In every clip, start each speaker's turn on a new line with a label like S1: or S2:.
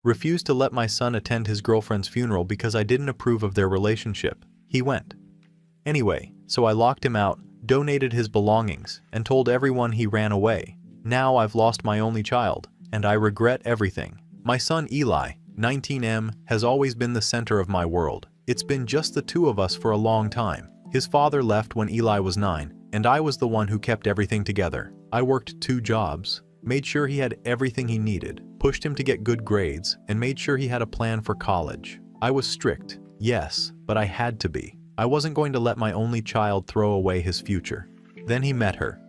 S1: Refused to let my son attend his girlfriend's funeral because I didn't approve of their relationship. He went. Anyway, so I locked him out, donated his belongings, and told everyone he ran away. Now I've lost my only child, and I regret everything. My son Eli, 19M, has always been the center of my world. It's been just the two of us for a long time. His father left when Eli was 9, and I was the one who kept everything together. I worked 2 jobs, made sure he had everything he needed, pushed him to get good grades, and made sure he had a plan for college. I was strict, yes, but I had to be. I wasn't going to let my only child throw away his future. Then he met her.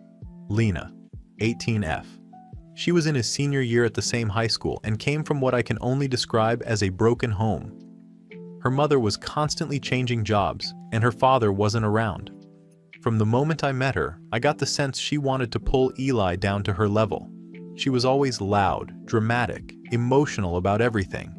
S1: Lena, 18F. She was in his senior year at the same high school and came from what I can only describe as a broken home. Her mother was constantly changing jobs, and her father wasn't around. From the moment I met her, I got the sense she wanted to pull Eli down to her level. She was always loud, dramatic, emotional about everything.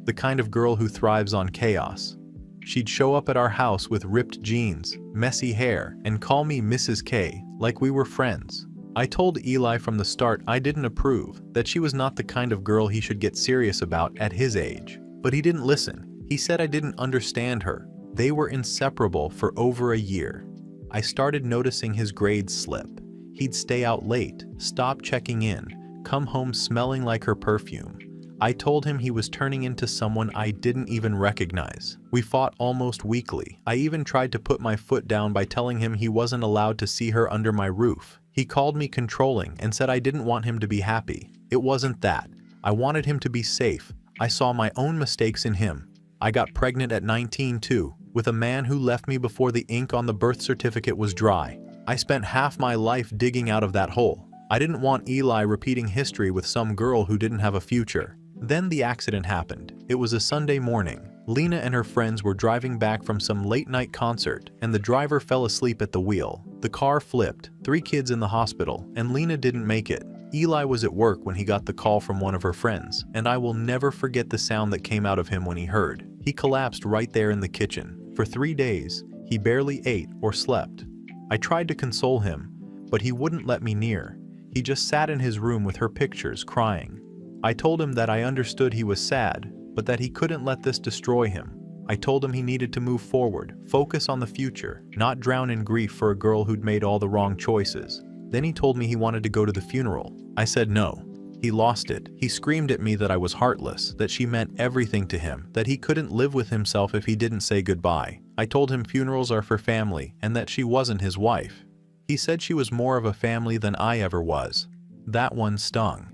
S1: The kind of girl who thrives on chaos. She'd show up at our house with ripped jeans, messy hair, and call me Mrs. K, like we were friends. I told Eli from the start I didn't approve, that she was not the kind of girl he should get serious about at his age. But he didn't listen. He said I didn't understand her. They were inseparable for over a year. I started noticing his grades slip. He'd stay out late, stop checking in, come home smelling like her perfume. I told him he was turning into someone I didn't even recognize. We fought almost weekly. I even tried to put my foot down by telling him he wasn't allowed to see her under my roof. He called me controlling and said I didn't want him to be happy. It wasn't that. I wanted him to be safe. I saw my own mistakes in him. I got pregnant at 19 too, with a man who left me before the ink on the birth certificate was dry. I spent half my life digging out of that hole. I didn't want Eli repeating history with some girl who didn't have a future. Then the accident happened. It was a Sunday morning. Lena and her friends were driving back from some late-night concert, and the driver fell asleep at the wheel. The car flipped, 3 kids in the hospital, and Lena didn't make it. Eli was at work when he got the call from one of her friends, and I will never forget the sound that came out of him when he heard. He collapsed right there in the kitchen. For 3 days, he barely ate or slept. I tried to console him, but he wouldn't let me near. He just sat in his room with her pictures, crying. I told him that I understood he was sad, but that he couldn't let this destroy him. I told him he needed to move forward, focus on the future, not drown in grief for a girl who'd made all the wrong choices. Then he told me he wanted to go to the funeral. I said no. He lost it. He screamed at me that I was heartless, that she meant everything to him, that he couldn't live with himself if he didn't say goodbye. I told him funerals are for family and that she wasn't his wife. He said she was more of a family than I ever was. That one stung.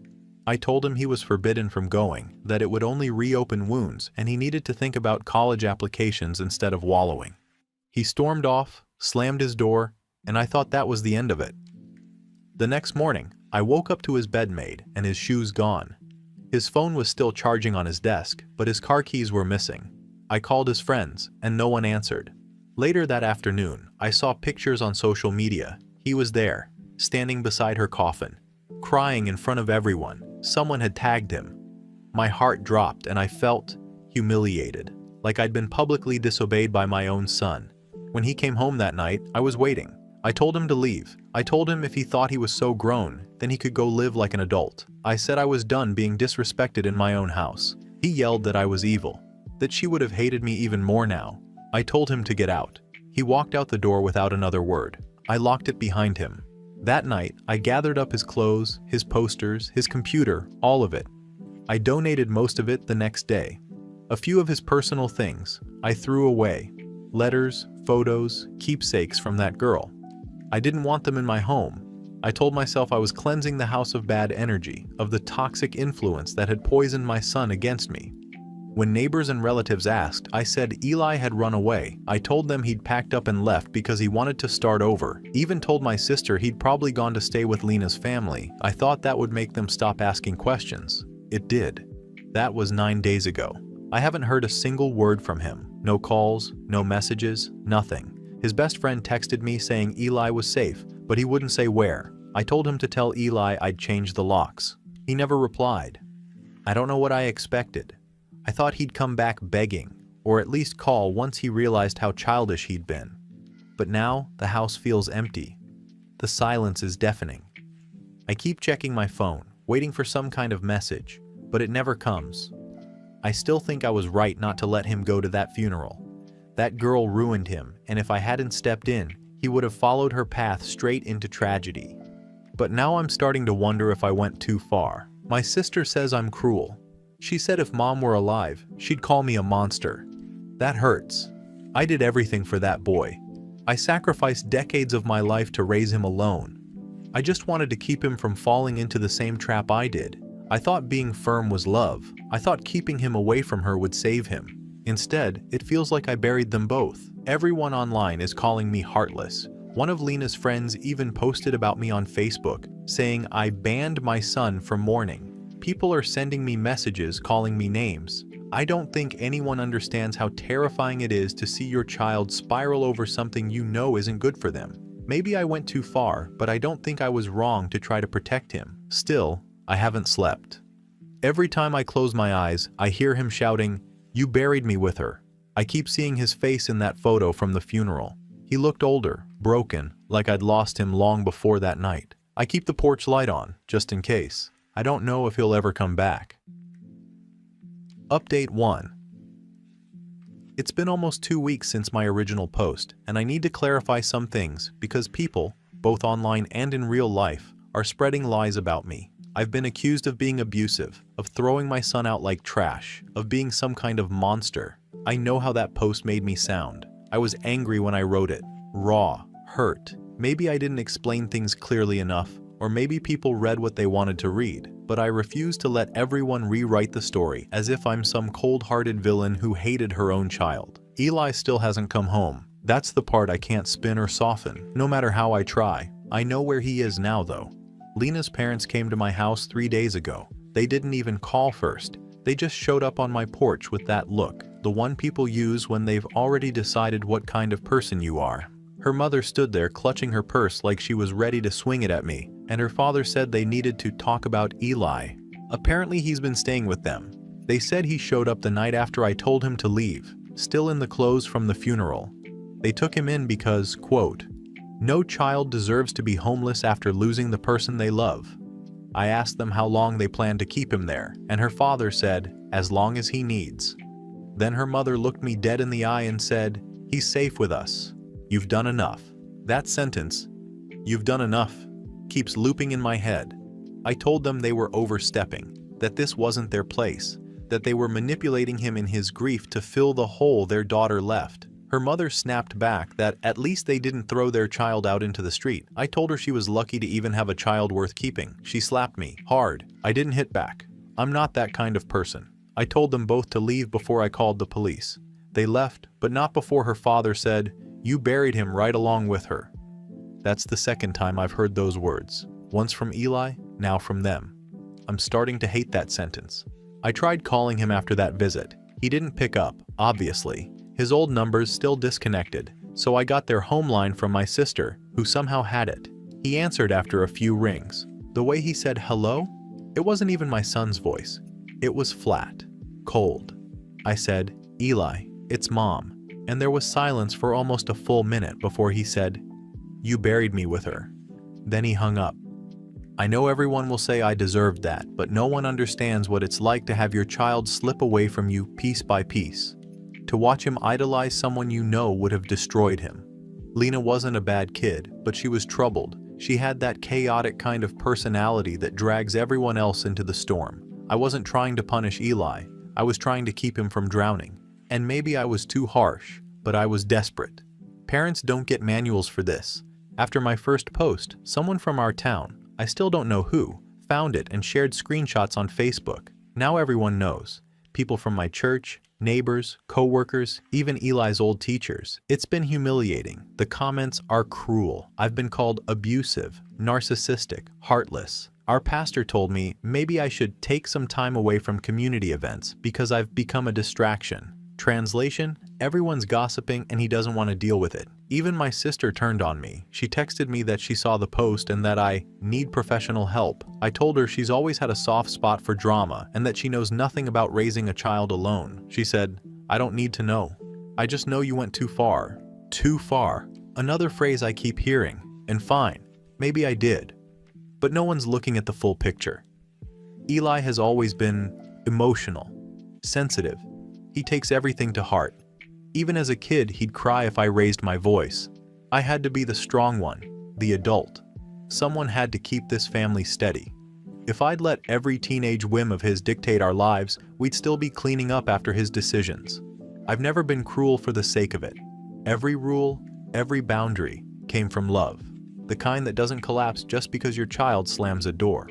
S1: I told him he was forbidden from going, that it would only reopen wounds, and he needed to think about college applications instead of wallowing. He stormed off, slammed his door, and I thought that was the end of it. The next morning, I woke up to his bed made and his shoes gone. His phone was still charging on his desk, but his car keys were missing. I called his friends, and no one answered. Later that afternoon, I saw pictures on social media. He was there, standing beside her coffin, crying in front of everyone. Someone had tagged him. My heart dropped and I felt humiliated, like I'd been publicly disobeyed by my own son. When he came home that night, I was waiting. I told him to leave. I told him if he thought he was so grown, then he could go live like an adult. I said I was done being disrespected in my own house. He yelled that I was evil, that she would have hated me even more now. I told him to get out. He walked out the door without another word. I locked it behind him. That night, I gathered up his clothes, his posters, his computer, all of it. I donated most of it the next day. A few of his personal things I threw away. Letters, photos, keepsakes from that girl. I didn't want them in my home. I told myself I was cleansing the house of bad energy, of the toxic influence that had poisoned my son against me. When neighbors and relatives asked, I said Eli had run away. I told them he'd packed up and left because he wanted to start over. Even told my sister he'd probably gone to stay with Lena's family. I thought that would make them stop asking questions. It did. That was 9 days ago. I haven't heard a single word from him. No calls, no messages, nothing. His best friend texted me saying Eli was safe, but he wouldn't say where. I told him to tell Eli I'd change the locks. He never replied. I don't know what I expected. I thought he'd come back begging, or at least call once he realized how childish he'd been. But now, the house feels empty. The silence is deafening. I keep checking my phone, waiting for some kind of message, but it never comes. I still think I was right not to let him go to that funeral. That girl ruined him, and if I hadn't stepped in, he would have followed her path straight into tragedy. But now I'm starting to wonder if I went too far. My sister says I'm cruel. She said if Mom were alive, she'd call me a monster. That hurts. I did everything for that boy. I sacrificed decades of my life to raise him alone. I just wanted to keep him from falling into the same trap I did. I thought being firm was love. I thought keeping him away from her would save him. Instead, it feels like I buried them both. Everyone online is calling me heartless. One of Lena's friends even posted about me on Facebook, saying I banned my son from mourning. People are sending me messages calling me names. I don't think anyone understands how terrifying it is to see your child spiral over something you know isn't good for them. Maybe I went too far, but I don't think I was wrong to try to protect him. Still, I haven't slept. Every time I close my eyes, I hear him shouting, "You buried me with her." I keep seeing his face in that photo from the funeral. He looked older, broken, like I'd lost him long before that night. I keep the porch light on, just in case. I don't know if he'll ever come back. Update 1. It's been almost 2 weeks since my original post, and I need to clarify some things because people, both online and in real life, are spreading lies about me. I've been accused of being abusive, of throwing my son out like trash, of being some kind of monster. I know how that post made me sound. I was angry when I wrote it. Raw, hurt. Maybe I didn't explain things clearly enough, or maybe people read what they wanted to read, but I refuse to let everyone rewrite the story as if I'm some cold-hearted villain who hated her own child. Eli still hasn't come home. That's the part I can't spin or soften, no matter how I try. I know where he is now, though. Lena's parents came to my house 3 days ago. They didn't even call first. They just showed up on my porch with that look, the one people use when they've already decided what kind of person you are. Her mother stood there clutching her purse like she was ready to swing it at me, and her father said they needed to talk about Eli. Apparently he's been staying with them. They said he showed up the night after I told him to leave, still in the clothes from the funeral. They took him in because, quote, "No child deserves to be homeless after losing the person they love." I asked them how long they planned to keep him there, and her father said, "As long as he needs." Then her mother looked me dead in the eye and said, "He's safe with us. You've done enough." That sentence, "You've done enough," keeps looping in my head. I told them they were overstepping, that this wasn't their place, that they were manipulating him in his grief to fill the hole their daughter left. Her mother snapped back that at least they didn't throw their child out into the street. I told her she was lucky to even have a child worth keeping. She slapped me hard. I didn't hit back. I'm not that kind of person. I told them both to leave before I called the police. They left, but not before her father said, "You buried him right along with her." That's the second time I've heard those words. Once from Eli, now from them. I'm starting to hate that sentence. I tried calling him after that visit. He didn't pick up, obviously. His old number's still disconnected, so I got their home line from my sister, who somehow had it. He answered after a few rings. The way he said hello? It wasn't even my son's voice. It was flat, cold. I said, "Eli, it's Mom." And there was silence for almost a full minute before he said, "You buried me with her." Then he hung up. I know everyone will say I deserved that, but no one understands what it's like to have your child slip away from you piece by piece. To watch him idolize someone you know would have destroyed him. Lena wasn't a bad kid, but she was troubled. She had that chaotic kind of personality that drags everyone else into the storm. I wasn't trying to punish Eli. I was trying to keep him from drowning. And maybe I was too harsh, but I was desperate. Parents don't get manuals for this. After my first post, someone from our town, I still don't know who, found it and shared screenshots on Facebook. Now everyone knows. People from my church, neighbors, co-workers, even Eli's old teachers. It's been humiliating. The comments are cruel. I've been called abusive, narcissistic, heartless. Our pastor told me maybe I should take some time away from community events because I've become a distraction. Translation, everyone's gossiping and he doesn't want to deal with it. Even my sister turned on me. She texted me that she saw the post and that I need professional help. I told her she's always had a soft spot for drama and that she knows nothing about raising a child alone. She said, "I don't need to know. I just know you went too far." Too far. Another phrase I keep hearing. And fine, maybe I did. But no one's looking at the full picture. Eli has always been emotional. sensitive. He takes everything to heart. Even as a kid, he'd cry if I raised my voice. I had to be the strong one, the adult. Someone had to keep this family steady. If I'd let every teenage whim of his dictate our lives, we'd still be cleaning up after his decisions. I've never been cruel for the sake of it. Every rule, every boundary came from love. The kind that doesn't collapse just because your child slams a door.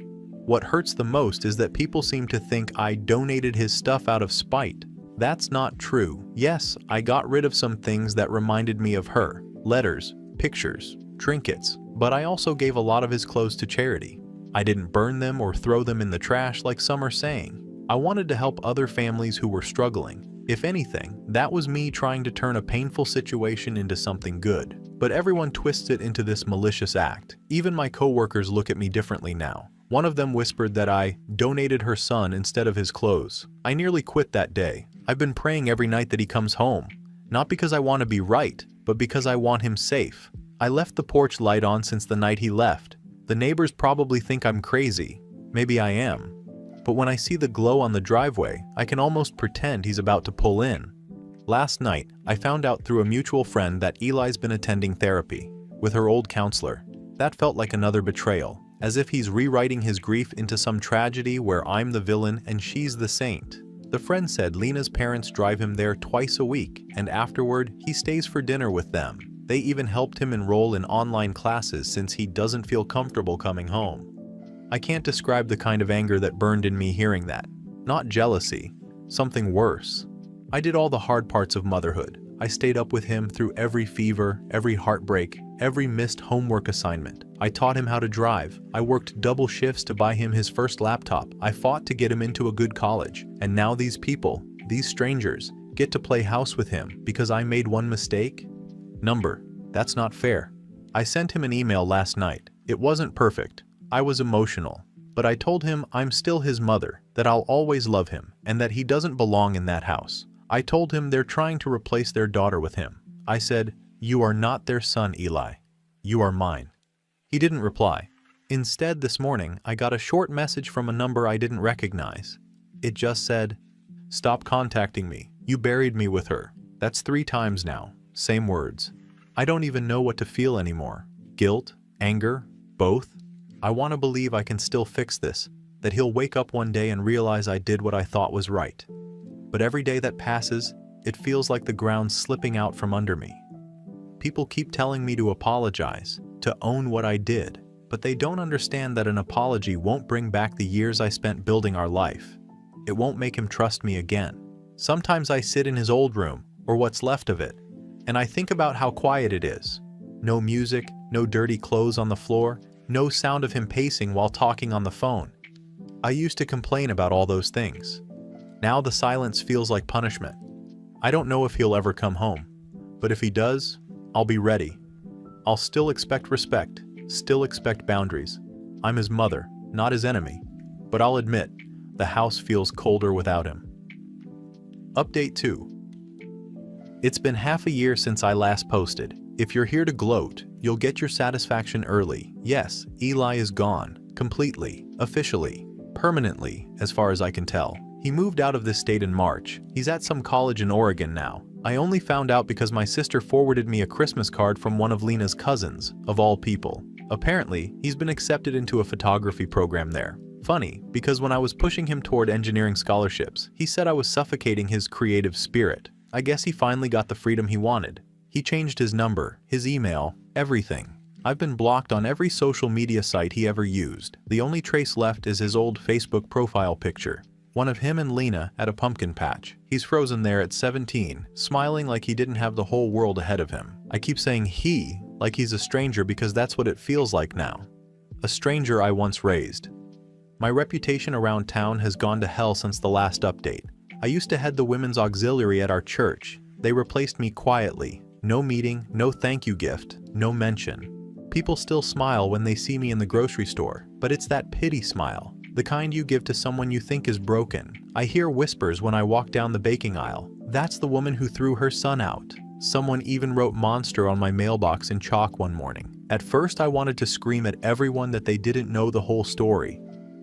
S1: What hurts the most is that people seem to think I donated his stuff out of spite. That's not true. Yes, I got rid of some things that reminded me of her. Letters, pictures, trinkets. But I also gave a lot of his clothes to charity. I didn't burn them or throw them in the trash like some are saying. I wanted to help other families who were struggling. If anything, that was me trying to turn a painful situation into something good. But everyone twists it into this malicious act. Even my coworkers look at me differently now. One of them whispered that I donated her son instead of his clothes. I nearly quit that day. I've been praying every night that he comes home. Not because I want to be right, but because I want him safe. I left the porch light on since the night he left. The neighbors probably think I'm crazy. Maybe I am. But when I see the glow on the driveway, I can almost pretend he's about to pull in. Last night, I found out through a mutual friend that Eli's been attending therapy with her old counselor. That felt like another betrayal, as if he's rewriting his grief into some tragedy where I'm the villain and she's the saint. The friend said Lena's parents drive him there twice a week, and afterward, he stays for dinner with them. They even helped him enroll in online classes since he doesn't feel comfortable coming home. I can't describe the kind of anger that burned in me hearing that. Not jealousy, something worse. I did all the hard parts of motherhood. I stayed up with him through every fever, every heartbreak, every missed homework assignment. I taught him how to drive. I worked double shifts to buy him his first laptop. I fought to get him into a good college. And now these people, these strangers, get to play house with him because I made one mistake? That's not fair. I sent him an email last night. It wasn't perfect. I was emotional. But I told him I'm still his mother, that I'll always love him, and that he doesn't belong in that house. I told him they're trying to replace their daughter with him. I said, "You are not their son, Eli. You are mine." He didn't reply. Instead, this morning, I got a short message from a number I didn't recognize. It just said, "Stop contacting me. You buried me with her." That's 3 times now. Same words. I don't even know what to feel anymore. Guilt? Anger? Both? I want to believe I can still fix this, that he'll wake up one day and realize I did what I thought was right. But every day that passes, it feels like the ground's slipping out from under me. People keep telling me to apologize, to own what I did, but they don't understand that an apology won't bring back the years I spent building our life. It won't make him trust me again. Sometimes I sit in his old room, or what's left of it, and I think about how quiet it is. No music, no dirty clothes on the floor, no sound of him pacing while talking on the phone. I used to complain about all those things. Now the silence feels like punishment. I don't know if he'll ever come home, but if he does, I'll be ready. I'll still expect respect, still expect boundaries. I'm his mother, not his enemy, but I'll admit, the house feels colder without him. Update 2. It's been half a year since I last posted. If you're here to gloat, you'll get your satisfaction early. Yes, Eli is gone. Completely. Officially. Permanently, as far as I can tell. He moved out of this state in March. He's at some college in Oregon now. I only found out because my sister forwarded me a Christmas card from one of Lena's cousins, of all people. Apparently, he's been accepted into a photography program there. Funny, because when I was pushing him toward engineering scholarships, he said I was suffocating his creative spirit. I guess he finally got the freedom he wanted. He changed his number, his email, everything. I've been blocked on every social media site he ever used. The only trace left is his old Facebook profile picture. One of him and Lena at a pumpkin patch. He's frozen there at 17, smiling like he didn't have the whole world ahead of him. I keep saying he, like he's a stranger because that's what it feels like now. A stranger I once raised. My reputation around town has gone to hell since the last update. I used to head the women's auxiliary at our church. They replaced me quietly. No meeting, no thank you gift, no mention. People still smile when they see me in the grocery store, but it's that pity smile, the kind you give to someone you think is broken. I hear whispers when I walk down the baking aisle. That's the woman who threw her son out. Someone even wrote monster on my mailbox in chalk one morning. At first I wanted to scream at everyone that they didn't know the whole story,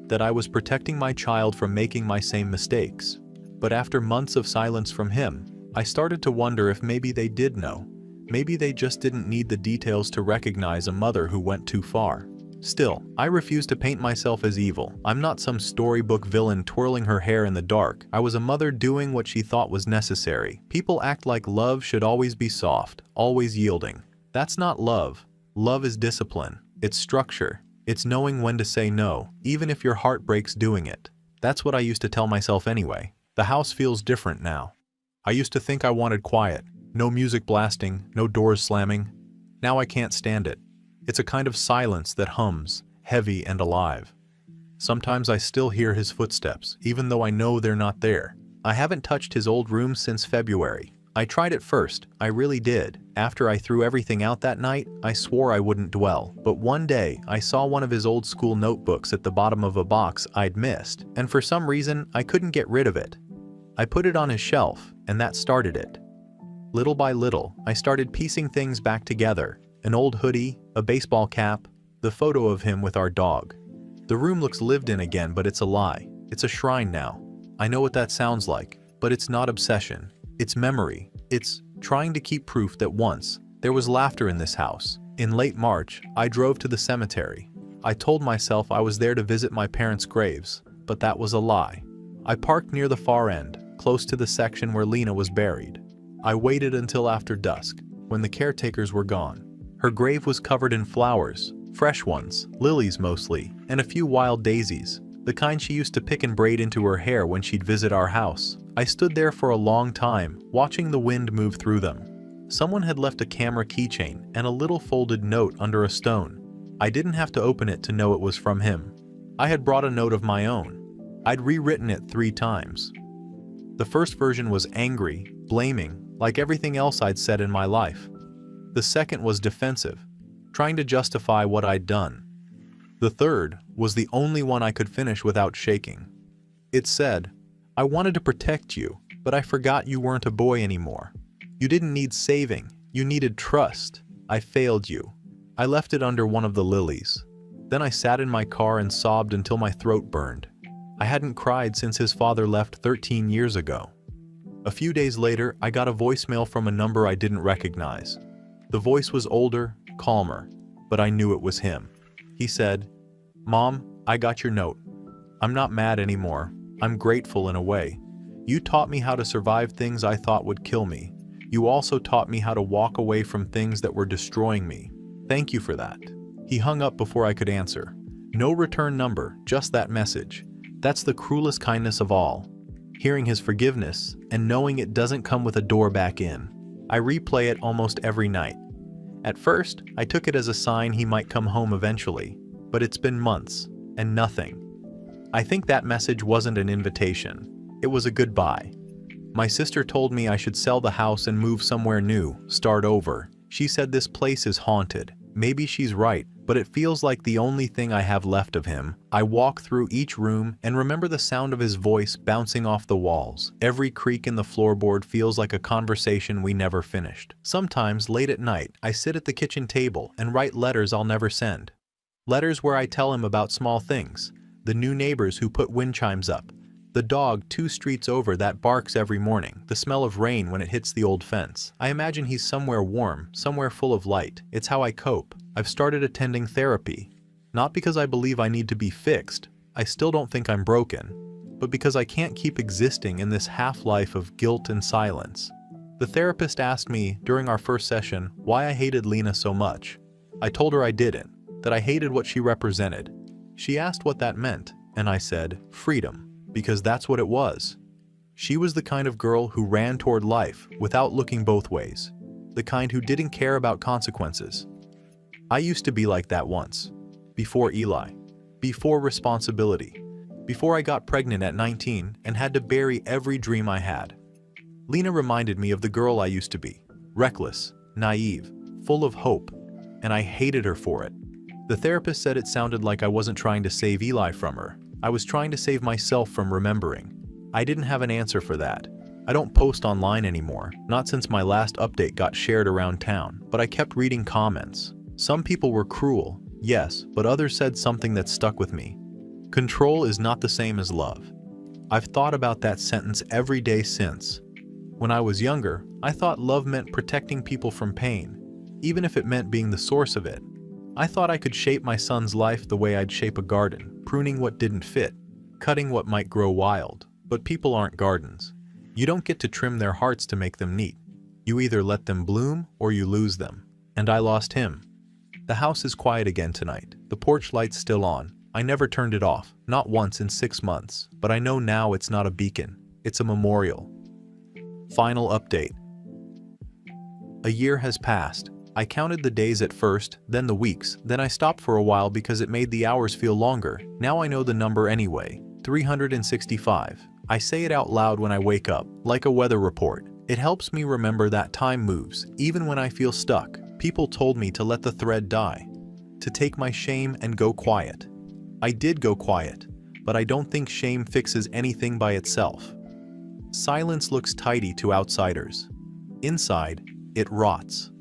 S1: that I was protecting my child from making my same mistakes. But after months of silence from him, I started to wonder if maybe they did know. Maybe they just didn't need the details to recognize a mother who went too far. Still, I refuse to paint myself as evil. I'm not some storybook villain twirling her hair in the dark. I was a mother doing what she thought was necessary. People act like love should always be soft, always yielding. That's not love. Love is discipline. It's structure. It's knowing when to say no, even if your heart breaks doing it. That's what I used to tell myself anyway. The house feels different now. I used to think I wanted quiet. No music blasting, no doors slamming. Now I can't stand it. It's a kind of silence that hums, heavy and alive. Sometimes I still hear his footsteps, even though I know they're not there. I haven't touched his old room since February. I tried it first, I really did. After I threw everything out that night, I swore I wouldn't dwell. But one day, I saw one of his old school notebooks at the bottom of a box I'd missed, and for some reason, I couldn't get rid of it. I put it on his shelf, and that started it. Little by little, I started piecing things back together. An old hoodie, a baseball cap, the photo of him with our dog. The room looks lived in again, but it's a lie. It's a shrine now. I know what that sounds like, but it's not obsession. It's memory. It's trying to keep proof that once, there was laughter in this house. In late March, I drove to the cemetery. I told myself I was there to visit my parents' graves, but that was a lie. I parked near the far end, close to the section where Lena was buried. I waited until after dusk, when the caretakers were gone. Her grave was covered in flowers, fresh ones, lilies mostly, and a few wild daisies, the kind she used to pick and braid into her hair when she'd visit our house. I stood there for a long time, watching the wind move through them. Someone had left a camera keychain and a little folded note under a stone. I didn't have to open it to know it was from him. I had brought a note of my own. I'd rewritten it 3 times. The first version was angry, blaming, like everything else I'd said in my life. The second was defensive, trying to justify what I'd done. The third was the only one I could finish without shaking. It said, "I wanted to protect you, but I forgot you weren't a boy anymore. You didn't need saving, you needed trust. I failed you." I left it under one of the lilies. Then I sat in my car and sobbed until my throat burned. I hadn't cried since his father left 13 years ago. A few days later, I got a voicemail from a number I didn't recognize. The voice was older, calmer, but I knew it was him. He said, "Mom, I got your note. I'm not mad anymore. I'm grateful in a way. You taught me how to survive things I thought would kill me. You also taught me how to walk away from things that were destroying me. Thank you for that." He hung up before I could answer. No return number, just that message. That's the cruelest kindness of all. Hearing his forgiveness and knowing it doesn't come with a door back in. I replay it almost every night. At first, I took it as a sign he might come home eventually, but it's been months, and nothing. I think that message wasn't an invitation. It was a goodbye. My sister told me I should sell the house and move somewhere new, start over. She said this place is haunted. Maybe she's right, but it feels like the only thing I have left of him. I walk through each room and remember the sound of his voice bouncing off the walls. Every creak in the floorboard feels like a conversation we never finished. Sometimes, late at night, I sit at the kitchen table and write letters I'll never send. Letters where I tell him about small things. The new neighbors who put wind chimes up. The dog 2 streets over that barks every morning, the smell of rain when it hits the old fence. I imagine he's somewhere warm, somewhere full of light. It's how I cope. I've started attending therapy. Not because I believe I need to be fixed. I still don't think I'm broken. But because I can't keep existing in this half-life of guilt and silence. The therapist asked me, during our first session, why I hated Lena so much. I told her I didn't, that I hated what she represented. She asked what that meant, and I said, freedom. Because that's what it was. She was the kind of girl who ran toward life without looking both ways. The kind who didn't care about consequences. I used to be like that once. Before Eli. Before responsibility. Before I got pregnant at 19 and had to bury every dream I had. Lena reminded me of the girl I used to be. Reckless, naive, full of hope. And I hated her for it. The therapist said it sounded like I wasn't trying to save Eli from her. I was trying to save myself from remembering. I didn't have an answer for that. I don't post online anymore, not since my last update got shared around town, but I kept reading comments. Some people were cruel, yes, but others said something that stuck with me. Control is not the same as love. I've thought about that sentence every day since. When I was younger, I thought love meant protecting people from pain, even if it meant being the source of it. I thought I could shape my son's life the way I'd shape a garden, pruning what didn't fit, cutting what might grow wild. But people aren't gardens. You don't get to trim their hearts to make them neat. You either let them bloom or you lose them. And I lost him. The house is quiet again tonight. The porch light's still on. I never turned it off, not once in 6 months, but I know now it's not a beacon. It's a memorial. Final update. A year has passed. I counted the days at first, then the weeks, then I stopped for a while because it made the hours feel longer. Now I know the number anyway. 365. I say it out loud when I wake up, like a weather report. It helps me remember that time moves, even when I feel stuck. People told me to let the thread die, to take my shame and go quiet. I did go quiet, but I don't think shame fixes anything by itself. Silence looks tidy to outsiders. Inside, it rots.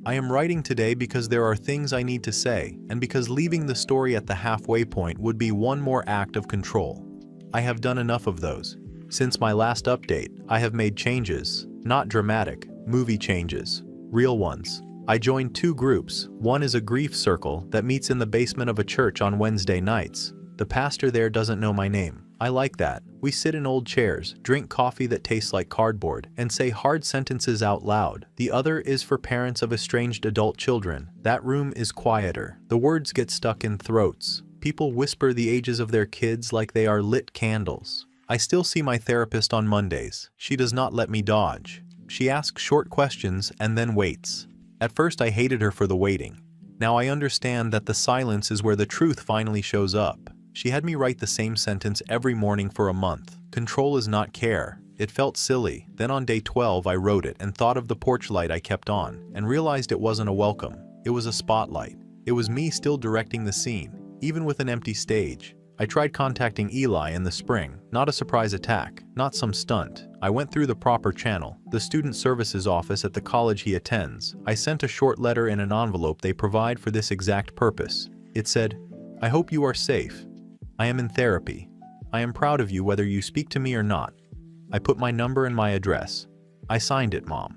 S1: I am writing today because there are things I need to say, and because leaving the story at the halfway point would be one more act of control. I have done enough of those. Since my last update, I have made changes, not dramatic, movie changes, real ones. I joined 2 groups. One is a grief circle that meets in the basement of a church on Wednesday nights. The pastor there doesn't know my name. I like that. We sit in old chairs, drink coffee that tastes like cardboard, and say hard sentences out loud. The other is for parents of estranged adult children. That room is quieter. The words get stuck in throats. People whisper the ages of their kids like they are lit candles. I still see my therapist on Mondays. She does not let me dodge. She asks short questions and then waits. At first I hated her for the waiting. Now I understand that the silence is where the truth finally shows up. She had me write the same sentence every morning for a month. Control is not care. It felt silly. Then on day 12 I wrote it and thought of the porch light I kept on, and realized it wasn't a welcome. It was a spotlight. It was me still directing the scene, even with an empty stage. I tried contacting Eli in the spring, not a surprise attack, not some stunt. I went through the proper channel, the student services office at the college he attends. I sent a short letter in an envelope they provide for this exact purpose. It said, "I hope you are safe. I am in therapy. I am proud of you whether you speak to me or not." I put my number and my address. I signed it, Mom.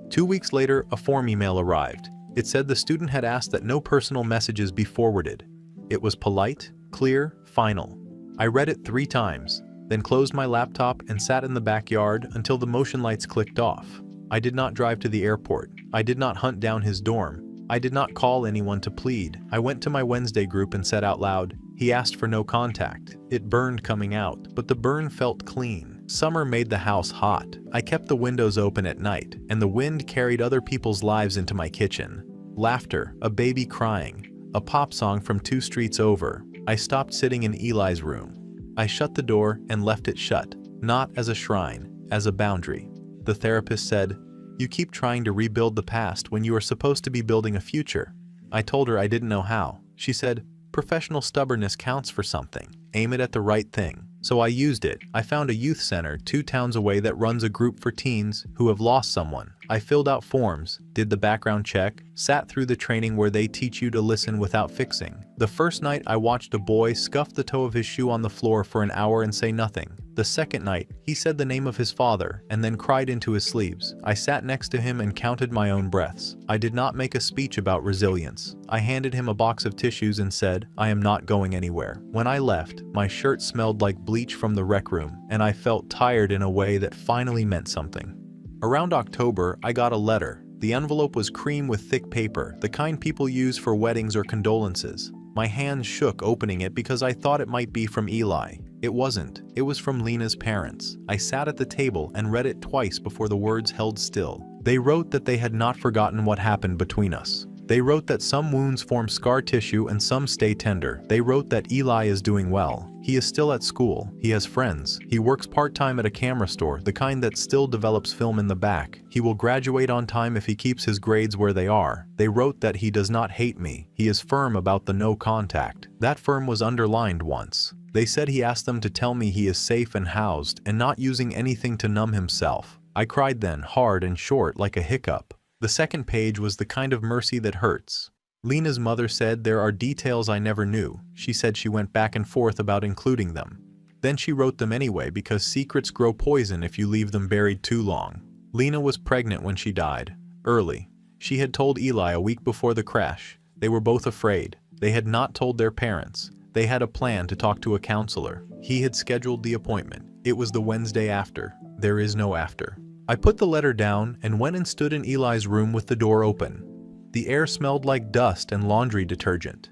S1: 2 weeks later, a form email arrived. It said the student had asked that no personal messages be forwarded. It was polite, clear, final. I read it 3 times, then closed my laptop and sat in the backyard until the motion lights clicked off. I did not drive to the airport. I did not hunt down his dorm. I did not call anyone to plead. I went to my Wednesday group and said out loud, "He asked for no contact." It burned coming out, but the burn felt clean. Summer made the house hot. I kept the windows open at night, and the wind carried other people's lives into my kitchen. Laughter, a baby crying, a pop song from 2 streets over. I stopped sitting in Eli's room. I shut the door and left it shut, not as a shrine, as a boundary. The therapist said, "You keep trying to rebuild the past when you are supposed to be building a future." I told her I didn't know how. She said, "Professional stubbornness counts for something. Aim it at the right thing." So I used it. I found a youth center 2 towns away that runs a group for teens who have lost someone. I filled out forms, did the background check, sat through the training where they teach you to listen without fixing. The first night I watched a boy scuff the toe of his shoe on the floor for an hour and say nothing. The second night, he said the name of his father and then cried into his sleeves. I sat next to him and counted my own breaths. I did not make a speech about resilience. I handed him a box of tissues and said, "I am not going anywhere." When I left, my shirt smelled like bleach from the rec room, and I felt tired in a way that finally meant something. Around October, I got a letter. The envelope was cream with thick paper, the kind people use for weddings or condolences. My hands shook opening it because I thought it might be from Eli. It wasn't. It was from Lena's parents. I sat at the table and read it twice before the words held still. They wrote that they had not forgotten what happened between us. They wrote that some wounds form scar tissue and some stay tender. They wrote that Eli is doing well. He is still at school. He has friends. He works part-time at a camera store, the kind that still develops film in the back. He will graduate on time if he keeps his grades where they are. They wrote that he does not hate me. He is firm about the no contact. That firm was underlined once. They said he asked them to tell me he is safe and housed and not using anything to numb himself. I cried then, hard and short like a hiccup. The second page was the kind of mercy that hurts. Lena's mother said there are details I never knew. She said she went back and forth about including them. Then she wrote them anyway because secrets grow poison if you leave them buried too long. Lena was pregnant when she died. Early. She had told Eli a week before the crash. They were both afraid. They had not told their parents. They had a plan to talk to a counselor. He had scheduled the appointment. It was the Wednesday after. There is no after. I put the letter down and went and stood in Eli's room with the door open. The air smelled like dust and laundry detergent.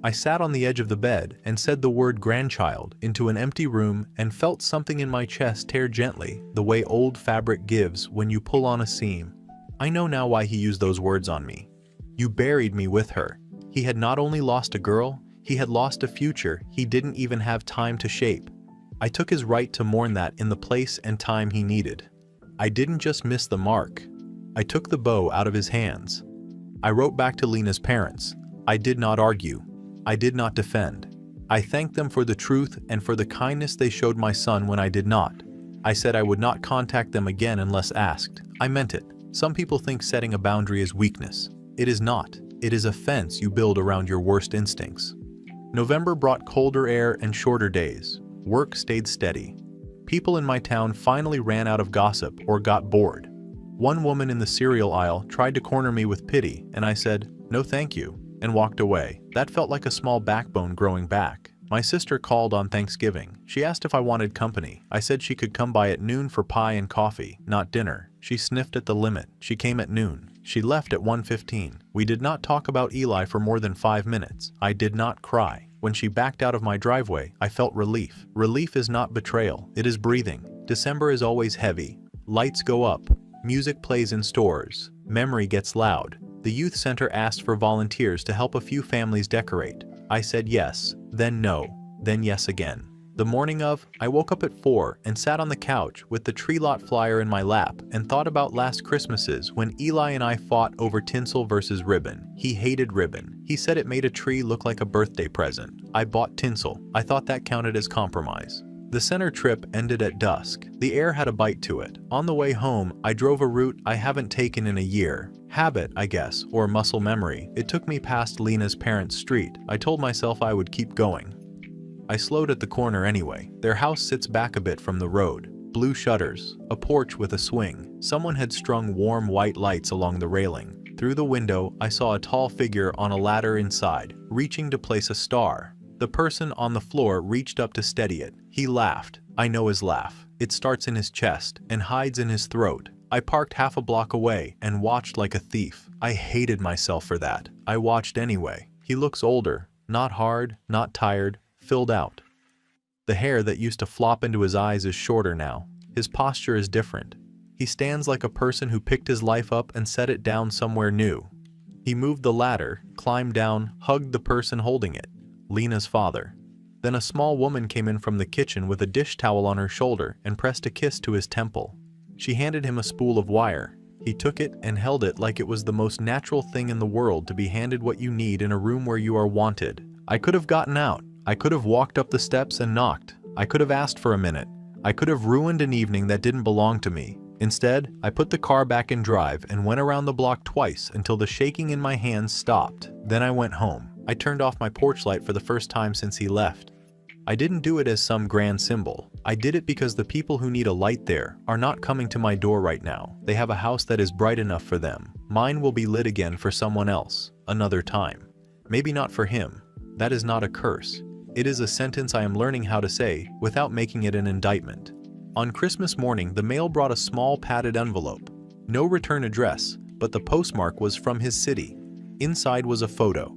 S1: I sat on the edge of the bed and said the word grandchild into an empty room and felt something in my chest tear gently, the way old fabric gives when you pull on a seam. I know now why he used those words on me. You buried me with her. He had not only lost a girl, he had lost a future he didn't even have time to shape. I took his right to mourn that in the place and time he needed. I didn't just miss the mark. I took the bow out of his hands. I wrote back to Lena's parents. I did not argue. I did not defend. I thanked them for the truth and for the kindness they showed my son when I did not. I said I would not contact them again unless asked. I meant it. Some people think setting a boundary is weakness. It is not. It is a fence you build around your worst instincts. November brought colder air and shorter days. Work stayed steady. People in my town finally ran out of gossip or got bored. One woman in the cereal aisle tried to corner me with pity, and I said, "No thank you," and walked away. That felt like a small backbone growing back. My sister called on Thanksgiving. She asked if I wanted company. I said she could come by at noon for pie and coffee, not dinner. She sniffed at the limit. She came at noon. She left at 1:15. We did not talk about Eli for more than 5 minutes. I did not cry. When she backed out of my driveway, I felt relief. Relief is not betrayal. It is breathing. December is always heavy. Lights go up. Music plays in stores. Memory gets loud. The youth center asked for volunteers to help a few families decorate. I said yes, then no, then yes again. The morning of, I woke up at 4 and sat on the couch with the tree lot flyer in my lap and thought about last Christmases when Eli and I fought over tinsel versus ribbon. He hated ribbon. He said it made a tree look like a birthday present. I bought tinsel. I thought that counted as compromise. The center trip ended at dusk. The air had a bite to it. On the way home, I drove a route I haven't taken in a year. Habit, I guess, or muscle memory. It took me past Lena's parents' street. I told myself I would keep going. I slowed at the corner anyway. Their house sits back a bit from the road. Blue shutters, a porch with a swing. Someone had strung warm white lights along the railing. Through the window, I saw a tall figure on a ladder inside, reaching to place a star. The person on the floor reached up to steady it. He laughed. I know his laugh. It starts in his chest and hides in his throat. I parked half a block away and watched like a thief. I hated myself for that. I watched anyway. He looks older, not hard, not tired, filled out. The hair that used to flop into his eyes is shorter now. His posture is different. He stands like a person who picked his life up and set it down somewhere new. He moved the ladder, climbed down, hugged the person holding it, Lena's father. Then a small woman came in from the kitchen with a dish towel on her shoulder and pressed a kiss to his temple. She handed him a spool of wire. He took it and held it like it was the most natural thing in the world to be handed what you need in a room where you are wanted. I could have gotten out. I could have walked up the steps and knocked. I could have asked for a minute. I could have ruined an evening that didn't belong to me. Instead, I put the car back in drive and went around the block twice until the shaking in my hands stopped. Then I went home. I turned off my porch light for the first time since he left. I didn't do it as some grand symbol. I did it because the people who need a light there are not coming to my door right now. They have a house that is bright enough for them. Mine will be lit again for someone else, another time. Maybe not for him. That is not a curse. It is a sentence I am learning how to say without making it an indictment. On Christmas morning, the mail brought a small padded envelope. No return address, but the postmark was from his city. Inside was a photo.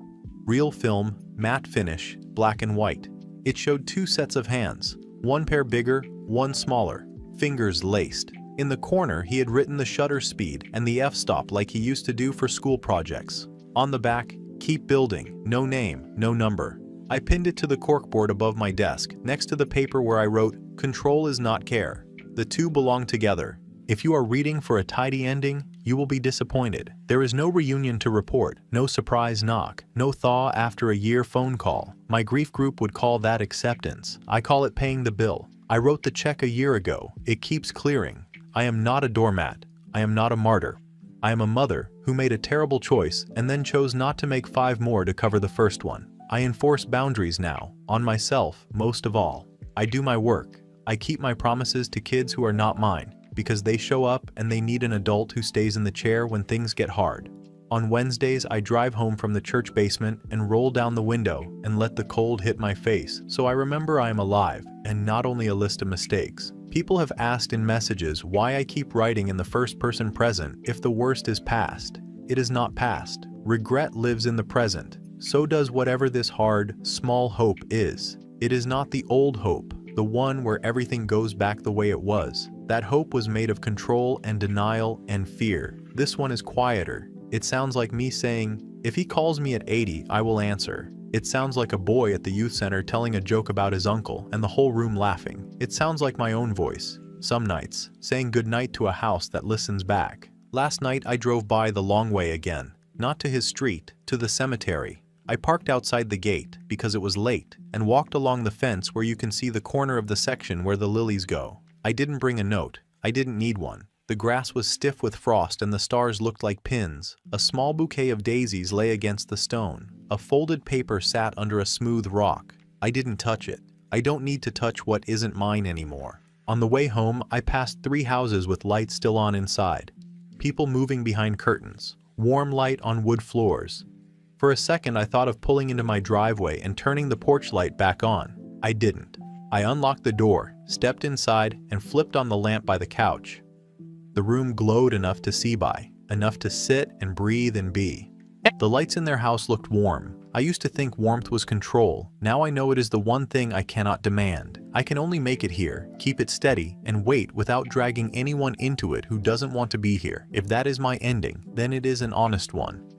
S1: Real film, matte finish, black and white. It showed 2 sets of hands, one pair bigger, one smaller, fingers laced. In the corner, he had written the shutter speed and the f-stop like he used to do for school projects. On the back, keep building, no name, no number. I pinned it to the corkboard above my desk, next to the paper where I wrote, "Control is not care." The two belong together. If you are reading for a tidy ending, you will be disappointed. There is no reunion to report, no surprise knock, no thaw after a year phone call. My grief group would call that acceptance. I call it paying the bill. I wrote the check a year ago. It keeps clearing. I am not a doormat. I am not a martyr. I am a mother who made a terrible choice and then chose not to make 5 more to cover the first one. I enforce boundaries now, on myself most of all. I do my work. I keep my promises to kids who are not mine, because they show up and they need an adult who stays in the chair when things get hard. On Wednesdays, I drive home from the church basement and roll down the window and let the cold hit my face, so I remember I am alive and not only a list of mistakes. People have asked in messages why I keep writing in the first person present if the worst is past. It is not past. Regret lives in the present. So does whatever this hard, small hope is. It is not the old hope, the one where everything goes back the way it was. That hope was made of control and denial and fear. This one is quieter. It sounds like me saying, if he calls me at 80, I will answer. It sounds like a boy at the youth center telling a joke about his uncle and the whole room laughing. It sounds like my own voice, some nights, saying goodnight to a house that listens back. Last night I drove by the long way again, not to his street, to the cemetery. I parked outside the gate because it was late and walked along the fence where you can see the corner of the section where the lilies go. I didn't bring a note. I didn't need one. The grass was stiff with frost and the stars looked like pins. A small bouquet of daisies lay against the stone. A folded paper sat under a smooth rock. I didn't touch it. I don't need to touch what isn't mine anymore. On the way home, I passed 3 houses with lights still on inside. People moving behind curtains. Warm light on wood floors. For a second, I thought of pulling into my driveway and turning the porch light back on. I didn't. I unlocked the door, stepped inside, and flipped on the lamp by the couch. The room glowed enough to see by, enough to sit and breathe and be. The lights in their house looked warm. I used to think warmth was control. Now I know it is the one thing I cannot demand. I can only make it here, keep it steady, and wait without dragging anyone into it who doesn't want to be here. If that is my ending, then it is an honest one.